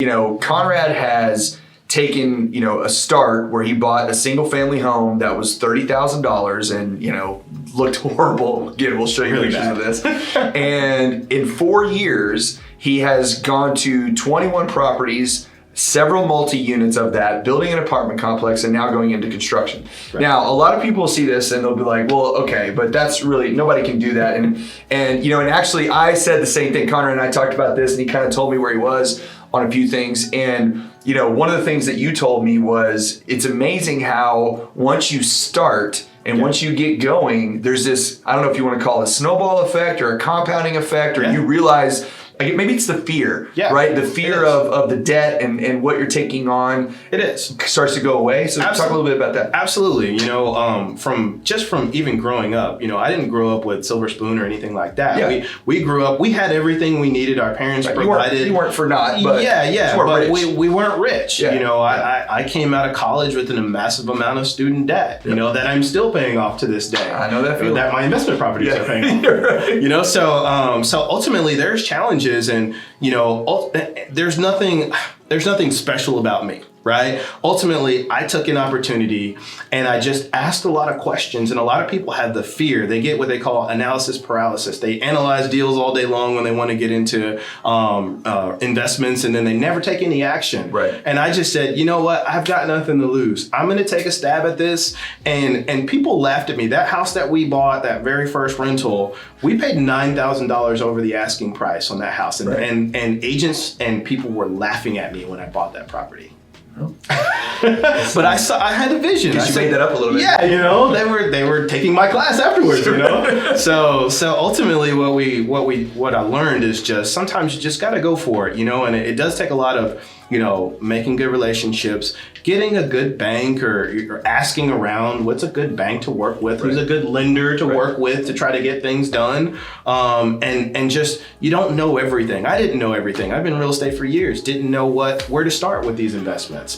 Conrad has taken, a start where he bought a single family home that was $30,000 and, looked horrible. Again, we'll show you Really pictures bad. of this. And in 4 years, he has gone to 21 properties, several multi-units of that, building an apartment complex, and now going into construction. Right. Now, a lot of people see this and they'll be like, well, okay, but that's really, nobody can do that. And actually I said the same thing. Conrad and I talked about this and he kind of told me where he was on a few things. And, one of the things that you told me was it's amazing how once you start and once you get going, there's this, I don't know if you want to call it a snowball effect or a compounding effect, or you realize, like, maybe it's the fear, right? The fear of the debt and what you're taking on. It is. Starts to go away. So talk a little bit about that. Absolutely. From even growing up, I didn't grow up with silver spoon or anything like that. Yeah. We grew up, we had everything we needed. Our parents provided. You weren't for naught, but but we weren't rich. Yeah. I came out of college with a massive amount of student debt, that I'm still paying off to this day. I know that feeling. That my investment properties are paying off. Right. So ultimately there's challenges. And there's nothing special about me, right? Ultimately, I took an opportunity and I just asked a lot of questions, and a lot of people have the fear. They get what they call analysis paralysis. They analyze deals all day long when they want to get into investments, and then they never take any action. Right. And I just said, you know what? I've got nothing to lose. I'm going to take a stab at this. And people laughed at me. That house that we bought, that very first rental, we paid $9,000 over the asking price on that house. And agents and people were laughing at me when I bought that property. But I had a vision. You made that up a little bit. Yeah, they were taking my class afterwards. So ultimately, what I learned is just sometimes you just got to go for it. And it does take a lot of making good relationships, getting a good bank, or asking around what's a good bank to work with, who's a good lender to work with to try to get things done. And just, you don't know everything. I didn't know everything. I've been in real estate for years, didn't know where to start with these investments.